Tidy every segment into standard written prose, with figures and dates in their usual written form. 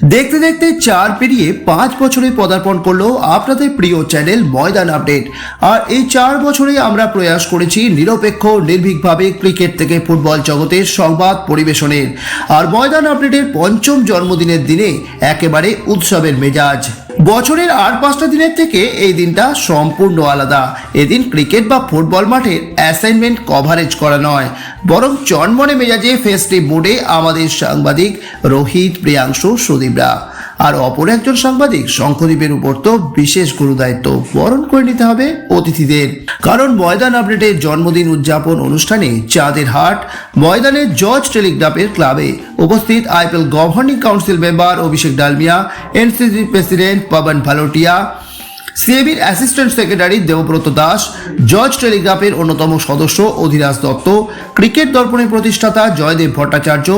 দেখতে দেখতে 4 পেরিয়ে 5 বছরে পদার্পণ করলো আপনাদের প্রিয় চ্যানেল ময়দান আপডেট। আর এই 4 বছরে আমরা প্রয়াস করেছি নিরপেক্ষ নির্ভীকভাবে ক্রিকেট থেকে ফুটবল জগতের সংবাদ পরিবেশনের। আর ময়দান আপডেটের 5ম জন্মদিনের দিনে একেবারে উৎসবের মেজাজ। বছরের আর 5টা দিনের থেকে এই দিনটা সম্পূর্ণ আলাদা। এদিন ক্রিকেট বা ফুটবল মাঠের অ্যাসাইনমেন্ট কভারেজ করা নয়, বরং চনমনে মেজাজে ফেস্টিভ মুডে আমাদের সাংবাদিক রোহিত, প্রিয়াংশু, সুদীপরা আর অপর একজন সাংবাদিক শঙ্খদীপের উপর তো বিশেষ গুরুদায়িত্ব বরণ করে নিতে হবে অতিথিদের। কারণ ময়দান আপডেটের জন্মদিন উদযাপন অনুষ্ঠানে চাঁদের হাট ময়দানের জর্জ টেলিগ্রাফের ক্লাবে উপস্থিত IPL governing council member Abhishek Dalmiya, NCC president Pawan Bhalotia, সিএবির assistant secretary Debabrata Das, George টেলিগ্রাফের অন্যতম সদস্য অধিরাজ দত্ত, ক্রিকেট দর্পণের প্রতিষ্ঠাতা জয়দেব ভট্টাচার্য,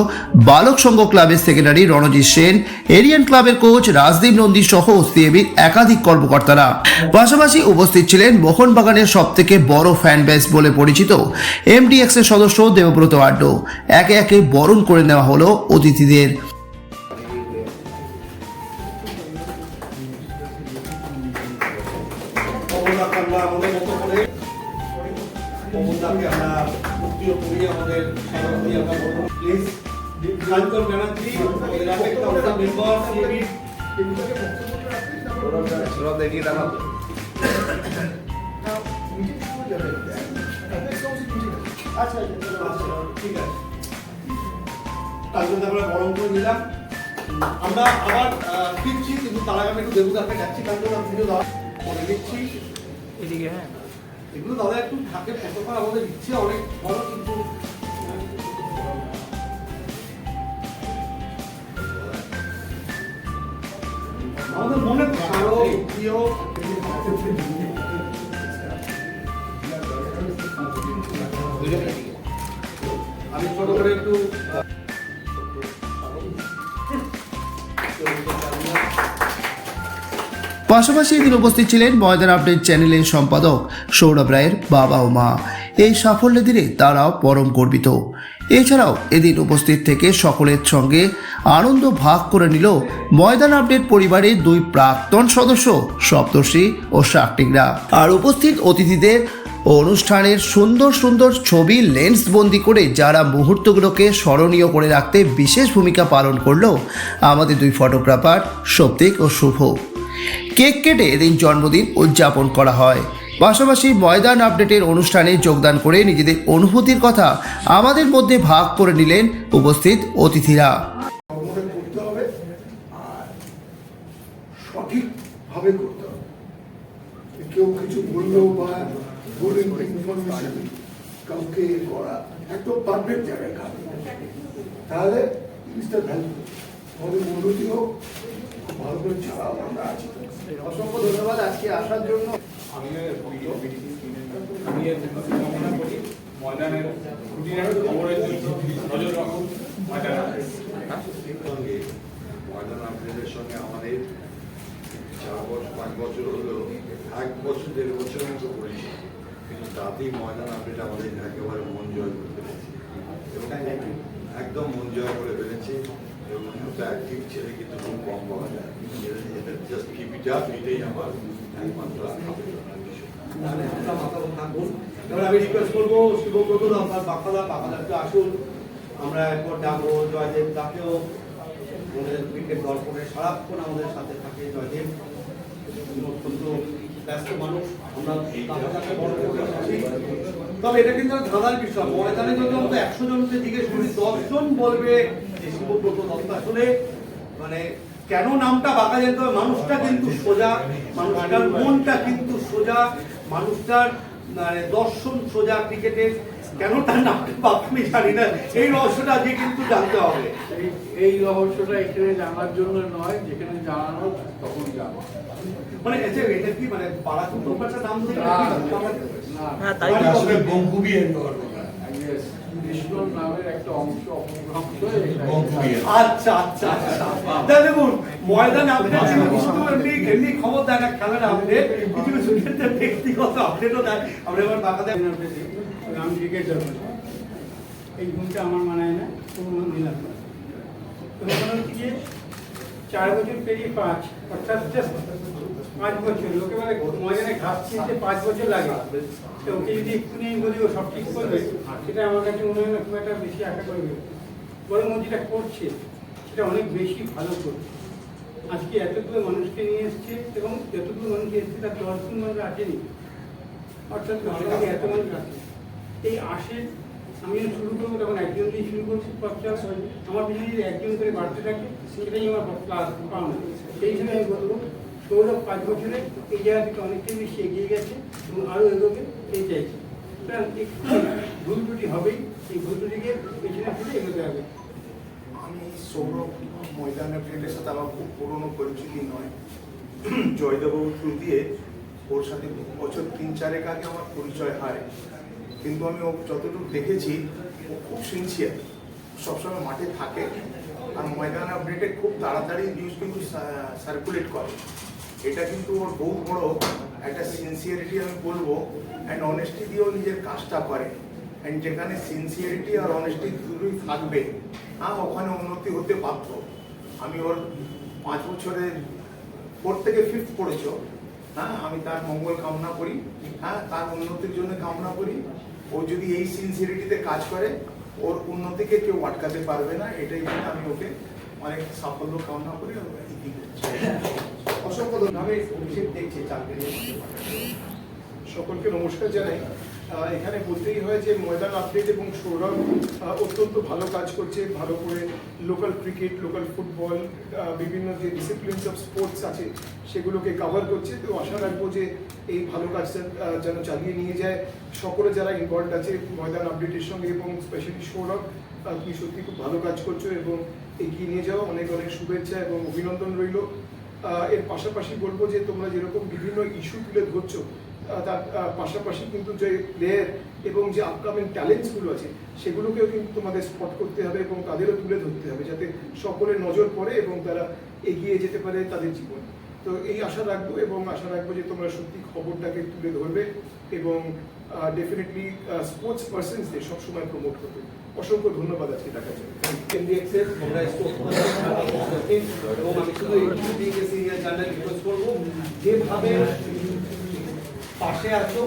বালক সংঘ ক্লাবের সেক্রেটারি রণজিৎ সেন, এরিয়ান ক্লাবের কোচ রাজদীপ নন্দী সহ সিএবির একাধিক কর্মকর্তারা। পাশাপাশি উপস্থিত ছিলেন মোহনবাগানের সবথেকে বড় ফ্যান বেস বলে পরিচিত এমডিএক্স এর সদস্য দেবব্রত আড্ড। একে একে বরণ করে নেওয়া হলো অতিথিদের। আমাদের মতো করে পবনদাকে আমরা মুক্তিও করি, আমাদের স্বাগত করি। আমরা বলবো প্লিজ কাঞ্চন ব্যানার্জি, আমাদের আরেক কাউন্সিল মেম্বার সিএবি সরব দেখিয়ে দাও। আচ্ছা ঠিক আছে, কাঞ্চনদা আমরা বরণ করে নিলাম। আমরা আবার ফিরছি, কিন্তু তার আগে আমি একটু দেবুদাকে যাচ্ছি। কাঞ্চন ভিডিও দেওয়া করে দিচ্ছি এদিকে। হ্যাঁ, এগুলো দাদা একটু থাকে প্রোটোকল, আমাদের ইচ্ছে অনেক বড়, কিন্তু আমাদের মনে ভালো প্রিয় আমি ছোট করে একটু পাশাপাশি এদিন উপস্থিত ছিলেন ময়দান আপডেট চ্যানেলের সম্পাদক সৌরভ রায়ের বাবা ও মা। এই সাফল্যের দিনে তারাও পরম গর্বিত। এছাড়াও এদিন উপস্থিত থেকে সকলের সঙ্গে আনন্দ ভাগ করে নিল ময়দান আপডেট পরিবারের 2 প্রাক্তন সদস্য সপ্তর্ষি ও শাকটিকরা। আর উপস্থিত অতিথিদের অনুষ্ঠানের সুন্দর সুন্দর ছবি লেন্স বন্দি করে যারা মুহূর্তগুলোকে স্মরণীয় করে রাখতে বিশেষ ভূমিকা পালন করলো আমাদের 2 ফটোগ্রাফার সৌপ্তিক ও শুভ। কেক কেটে এদিন জন্মদিন উদযাপন করা হয়। পাশাপাশি ময়দান আপডেটের অনুষ্ঠানে যোগদান করে নিজেদের অনুভূতির কথা আমাদের মধ্যে ভাগ করে নিলেন উপস্থিত অতিথিরা। করতে হবে আর সঠিকভাবে করতে হবে। কেউ কিছু বললেও বা বলে ইনফরমেশন কাউকে করা একদম পারফেক্ট জায়গায় খাবে, তাহলে জিনিসটা ভ্যালু আমাদের উন্নতি হোক। ভালো করে ছাড়াও আমরা আছি। অসংখ্য ধন্যবাদ আজকে আসার জন্য। আমি কামনা করি ময়দানের খুঁটিনাটি খবরের জন্য নজর রাখুন। ময়দান আপডেটের সঙ্গে আমাদের 4-5 বছর হলো, 1 বছর 1.5 বছরের মতো করেছি, কিন্তু তাতেই ময়দান আপডেট আমাদের একেবারে মন জয় করে ফেলেছে এবং একদম মন জয় করে ফেলেছে। এবং অ্যাক্টিভ ছেলে কিন্তু খুব কম পাওয়া যায়। এটা জাস্ট কিপ ইট আপ, এটাই আমার একমাত্র এবার আমি রিকোয়েস্ট করবো শুভব্রত আপনার বাকাদাকে আসুন। আমরা এরপর যাবো জয়দেব দাকেও, আমাদের ক্রিকেট দর্পণে সারাক্ষণ আমাদের সাথে থাকে জয়দেব, অত্যন্ত ব্যস্ত মানুষ। আমরা তাকে বড় করে আসছি। তবে এটা কিন্তু ধাঁধার বিষয়। ময়দানে যদি আমরা 100 জনকে জিজ্ঞেস করি 10 জন বলবে যে শুভব্রত দত্ত। আসলে মানে কেন নামটা বাঁকা যেতে হবে? মানুষটা কিন্তু সোজা, মানুষটার মনটা কিন্তু সোজা, মানুষটার মানে দর্শন সোজা ক্রিকেটের। কেন তার নামটা বাঁকা আমি জানি না, এই রহস্যটা আজকে কিন্তু জানতে হবে। এই রহস্যটা এখানে জানার জন্য নয়, যেখানে জানানো তখন জানো। মানে এটা কি মানে পাড়া কুটুম্বাটা নাম দিয়ে কৃষ্ণর নামের একটা অংশ অপভ্রংশ। আচ্ছা আচ্ছা আচ্ছা, দেখুন ময়দান আপডেট এমনি খবর দেয় না, খেলার আপডেট, কিছু কিছু ক্ষেত্রে ব্যক্তিগত আপডেটও দেয়। আমরা এবার বাঁকাতে আমি ক্রিকেটার, এই ঘুমটা আমার মানায় না, কোনো দিলাম না। 4 বছর পেরিয়ে 5, অর্থাৎ জাস্ট 5 বছর। লোকে বলে ময়দানে ঘাস ছিঁড়তে 5 বছর লাগে, তো ওকে যদি এক্ষুনি আমি বলি ও সব ঠিক করবে, সেটা আমার কাছে মনে হয় না খুব একটা বেশি আশা করবে। বরং ও যেটা করছে সেটা অনেক বেশি ভালো করছে। আজকে এতগুলো মানুষকে নিয়ে এসছে এবং যতগুলো মানুষ এসছে তার 10 গুণ মানুষ আসেনি, অর্থাৎ আমাদের এত মানুষ আছে। এই আসে, আমি যখন শুরু করবো তখন একজন দিয়ে শুরু করছি পথটা, আমার পিছনে যদি একজন করে বাড়তে থাকে সেটাই আমার ক্লাস পাওনা। সেই হিসেবে আমি বলবো সৌরভ 5 বছরে এই জায়গা থেকে অনেকটাই বেশি এগিয়ে গেছে এবং আরও এগোবে এই চাইছে। সুতরাং একটু ভুল ত্রুটি হবেই, এই ভুল ত্রুটিকে পেছনে ফেলে এগোতে হবে। আমি সৌরভ ময়দানের ফ্রেন্ডের সাথে আমার খুব পুরনো পরিচিতি নয়, জয়দেববাবু থ্রু দিয়ে ওর সাথে বছর 3-4 আগে আমার পরিচয় হয়। কিন্তু আমি ও যতটুকু দেখেছি ও খুব সিনসিয়ার, সবসময় মাঠে থাকে আর ময়দান আপডেটে খুব তাড়াতাড়ি নিউজ কিন্তু সার্কুলেট করে। এটা কিন্তু ওর বহু বড় একটা সিনসিয়ারিটি আমি বলবো, অ্যান্ড অনেস্টি দিয়েও নিজের কাজটা করে। অ্যান্ড যেখানে সিনসিয়ারিটি আর অনেস্টি দুটোই থাকবে, হ্যাঁ, ওখানে উন্নতি হতে বাধ্য। আমি ওর 5 বছরের 4 থেকে 5th পড়েছ, হ্যাঁ, আমি তার মঙ্গল কামনা করি, হ্যাঁ, তার উন্নতির জন্য কামনা করি। ও যদি এই সিনসিয়ারিটিতে কাজ করে ওর উন্নতিকে কেউ আটকাতে পারবে না, এটাই জন্য আমি ওকে অনেক সাফল্য কামনা করি। অসংখ্য ধন্যবাদ। অভিষেক দেখছে চাকরি সকলকে নমস্কার জানাই। এখানে বলতেই হয় যে ময়দান আপডেট এবং সৌরভ অত্যন্ত ভালো কাজ করছে, ভালো করে লোকাল ক্রিকেট, লোকাল ফুটবল, বিভিন্ন যে ডিসিপ্লিনস অফ স্পোর্টস আছে সেগুলোকে কভার করছে। তো আশা রাখবো যে এই ভালো কাজটা যেন চালিয়ে নিয়ে যায় সকলে যারা ইনভলভ আছে ময়দান আপডেটের সঙ্গে, এবং স্পেশালি সৌরভ, তুমি সত্যি খুব ভালো কাজ করছো এবং এগিয়ে নিয়ে যাও। অনেক অনেক শুভেচ্ছা এবং অভিনন্দন রইল। এর পাশাপাশি বলবো যে তোমরা যেরকম বিভিন্ন ইস্যু তুলে ধরছো, তার পাশাপাশি কিন্তু যে প্লেয়ার এবং যে আপকামিং ট্যালেন্টসগুলো আছে সেগুলোকেও কিন্তু তোমাদের স্পট করতে হবে এবং তাদেরও তুলে ধরতে হবে, যাতে সকলের নজর পড়ে এবং তারা এগিয়ে যেতে পারে তাদের জীবনে। তো এই আশা রাখবো এবং আশা রাখবো যে তোমরা সত্যি খবরটাকে তুলে ধরবে এবং ডেফিনেটলি স্পোর্টস পার্সনসদের সবসময় প্রমোট করবে। অসংখ্য ধন্যবাদ আজকে দেখার জন্য। এমডিএক্সের তোমরা স্কোপ এবং আমি শুধু এইটুকু সিনিয়র জার্নাল রিকোয়েস্ট করবো, যেভাবে পাশে আছো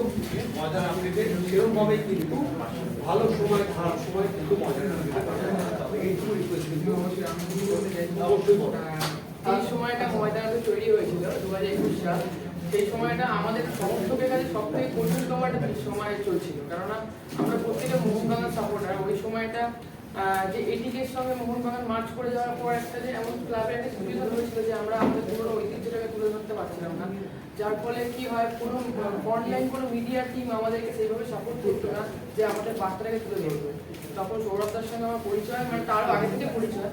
ময়দান আপডেটে সেরকমভাবেই কিন্তু ভালো সময় খারাপ সময় কিন্তু ময়দান আপডেটে এইটুকু রিকোয়েস্ট কিন্তু অবশ্যই বলো। এই সময়টা ময়দানে তৈরি হয়েছিল 2021 সাল। সেই সময়টা আমাদের সমর্থকের কাছে সব থেকে কঠিনতম একটা সময় চলছিল, কেননা আমরা প্রত্যেকে মোহনবাগান সাপোর্টার। ওই সময়টা যে এটিকের সঙ্গে মোহনবাগান মার্চ করে যাওয়ার পর একটা যে এমন ক্লাবে একটা সিচুয়েশন হয়েছিল যে আমরা আমাদের পুরো ঐতিহ্যটাকে তুলে ধরতে পারছিলাম না, যার ফলে কি হয় কোনো অনলাইন কোনো মিডিয়া টিম আমাদেরকে সেইভাবে সাপোর্ট করতো না যে আমাদের বার্তাটাকে তুলে ধরবে। তখন সৌরভদার সঙ্গে আমার পরিচয়, মানে তারও আগে থেকে পরিচয়,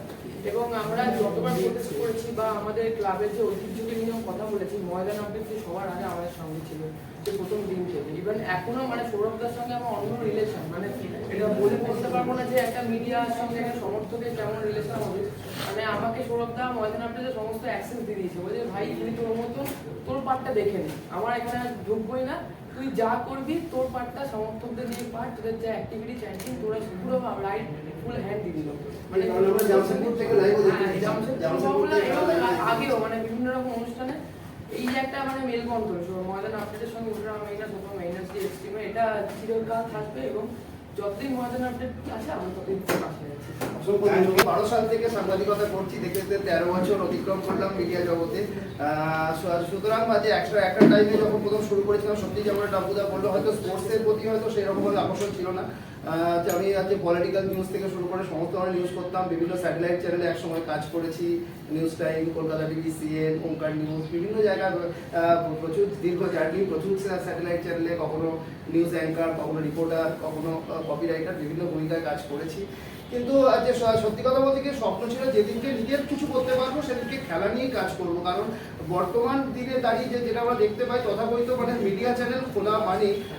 এবং আমরা যতবার প্রোটেস্ট করেছি বা আমাদের ক্লাবের যে ঐতিহ্যকে নিয়েও কথা বলেছি, ময়দান আপডেট যে সবার আগে আমাদের সঙ্গে ছিল যে প্রথম দিন থেকে। ইভেন এখনো মানে সৌরভদার সঙ্গে আমার অন্য রিলেশন, মানে এটা বলে বলতে পারবো না যে একটা মিডিয়ার সঙ্গে একটা সমর্থকের কেমন রিলেশন হবে। মানে আমাকে সৌরভদা ময়দান আপডেটের সমস্ত অ্যাক্সেস দিয়ে দিয়েছে, বলছে ভাই তুই তোর মতন তোর পার্টটা দেখে নি, আমার এখানে ঢুকবোই না, তুই যা করবি তোর পার্টটা সমর্থকদের নিয়ে পার্ট, তোদের যে অ্যাক্টিভিটি চ্যাটিং তোরা পুরো রাইট ফুল হ্যান্ড দিয়ে দিল। মানে জামশেদপুর থেকে লাইভ আগেও মানে বিভিন্ন রকম অনুষ্ঠানে এই যে একটা মানে মেলবন্ধন ময়দান আপডেটের সঙ্গে উঠলাম মেইনাস প্রথম মেইনাস যে এক্সট্রিমে, এটা চিরকাল থাকবে এবং যতদিন ময়দান আপডেট আছে আমরা ততদিন পাশে আছি। 2012 সাল থেকে সাংবাদিকতা করছি, দেখতে দেখতে 13 বছর অতিক্রম করলাম মিডিয়া জগতে। সুতরাং মাঝে একটা টাইমে যখন প্রথম শুরু করেছিলাম, সত্যি যেমন ডাবুদা বললো, হয়তো স্পোর্টসের প্রতি হয়তো সেরকমভাবে আকর্ষণ ছিল না। আমি আজকে পলিটিক্যাল নিউজ থেকে শুরু করে সমস্ত ধরনের নিউজ করতাম, বিভিন্ন স্যাটেলাইট চ্যানেলে একসময় কাজ করেছি, news time, Kolkata TV, CN, Onkar news, বিভিন্ন জায়গায় প্রচুর দীর্ঘ জার্নি, প্রচুর স্যাটেলাইট চ্যানেলে কখনো নিউজ অ্যাঙ্কার, কখনো রিপোর্টার, কখনো কপিরাইটার, বিভিন্ন ভূমিকায় কাজ করেছি। কিন্তু যে সত্যি কথা বলতে গিয়ে স্বপ্ন ছিল যেদিনকে নিজের কিছু করতে পারবো সেদিনকে খেলা নিয়ে কাজ করবো। কারণ বর্তমান দিনে দাঁড়িয়ে যেটা আমরা দেখতে পাই, তথাকথিত মানে মিডিয়া চ্যানেল খোলা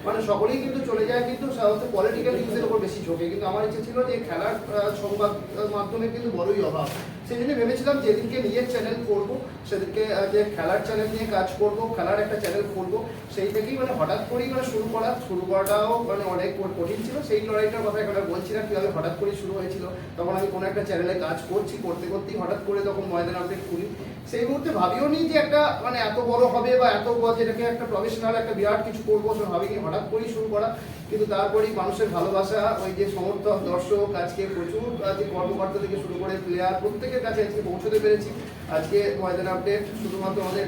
মানে সকলেই কিন্তু চলে যায়, কিন্তু সাধারণত পলিটিক্যাল নিউজের উপর বেশি ঝোঁকে। কিন্তু আমার ইচ্ছে ছিল যে খেলার সংবাদ মাধ্যমে কিন্তু বড়ই অভাব, সেই জন্য ভেবেছিলাম যেদিনকে নিজের চ্যানেল করবো সেদিনকে যে খেলার চ্যানেল নিয়ে কাজ করব, খেলার একটা চ্যানেল খুলবো, সেই থেকেই মানে হঠাৎ করেই মানে শুরু করাটাও মানে অনেক কঠিন ছিল। সেই লড়াইটার কথা এখানে বলছি না, কীভাবে হঠাৎ করেই শুরু হয়েছিল। তখন আমি কোনো একটা চ্যানেলে কাজ করতে করতেই হঠাৎ করে তখন ময়দান আপডেট খুলি। সেই মুহূর্তে ভাবিও নি যে একটা মানে এত বড় হবে বা এত যেটাকে একটা প্রফেশনাল একটা বিরাট কিছু করবো, সে ভাবিনি, হঠাৎ করেই শুরু করা। কিন্তু তারপরেই মানুষের ভালোবাসা, ওই যে সমর্থক দর্শক, আজকে প্রচুর যে কর্মকর্তা থেকে শুরু করে প্লেয়ার প্রত্যেকের কাছে আজকে পৌঁছতে পেরেছি। আজকে ময়দান আপডেট শুধুমাত্র আমাদের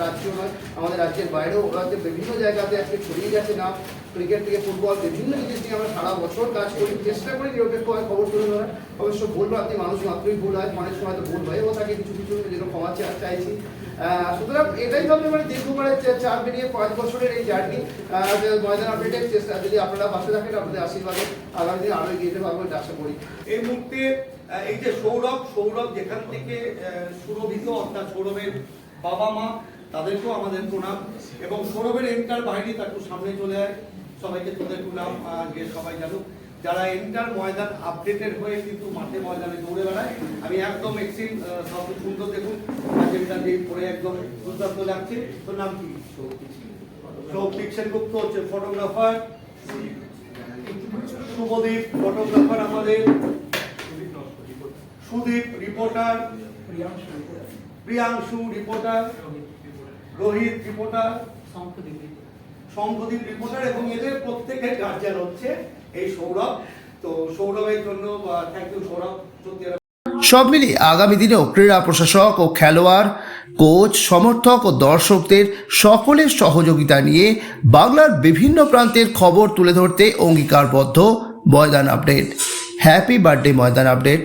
রাজ্য নয়, আমাদের রাজ্যের বাইরেও বিভিন্ন জায়গাতে আজকে ছড়িয়ে গেছে নাম। ক্রিকেট থেকে ফুটবল বিভিন্ন জিনিস নিয়ে আমরা সারা বছর কাজ করি, চেষ্টা করি নিরপেক্ষ খবর তুলে ধরার। অবশ্য ভুল প্রান্তি মানুষ মাত্রই ভুল হয়, অনেক সময় তো ভুল হয়েও থাকে, কিছু যেন ক্ষমা চাইছি। সুতরাং এটাই হবে মানে দীর্ঘকালের 4 পেরিয়ে 5 বছরের এই জার্নি ময়দান আপডেটের চেষ্টা। যদি আপনারা পাশে থাকেন, আপনাদের আশীর্বাদে আগামী দিনে আরো এগিয়ে যেতে পারবো এটা আশা করি। এই মুহূর্তে এই যে সৌরভ যেখান থেকে সুরভিত, অর্থাৎ সৌরভের বাবা মা, তাদেরকেও আমাদের প্রণাম। এবং সৌরভের এন্টার বাহিনী তার একটু সামনে চলে যায়, সবাইকে তোদের প্রণাম, যে সবাই জানুক যারা এন্টার ময়দান আপডেটের হয়ে কিন্তু মাঠে ময়দানে দৌড়ে বেড়ায়। আমি একদম এক্সিম সব সুন্দর, দেখুন যেটা দিয়ে পরে একদম দুর্দান্ত লাগছে। তোর নাম কি? সৌভিক সেনগুপ্ত হচ্ছে ফটোগ্রাফার, শুভদীপ ফটোগ্রাফার, আমাদের Sudip reporter, Priyanshu reporter, Rohit reporter, Shankhadeep reporter, এবং এদের প্রত্যেকের গার্জিয়ান হচ্ছে এই সৌরভ। তো সৌরভের জন্য থ্যাংক ইউ সৌরভ। সত্যি সব মিলিয়ে আগামী দিনেও ক্রীড়া প্রশাসক ও খেলোয়াড়, কোচ, সমর্থক ও দর্শকদের সকলের সহযোগিতা নিয়ে বাংলার বিভিন্ন প্রান্তের খবর তুলে ধরতে অঙ্গীকারবদ্ধ ময়দান আপডেট। হ্যাপি বার্থডে ময়দান আপডেট।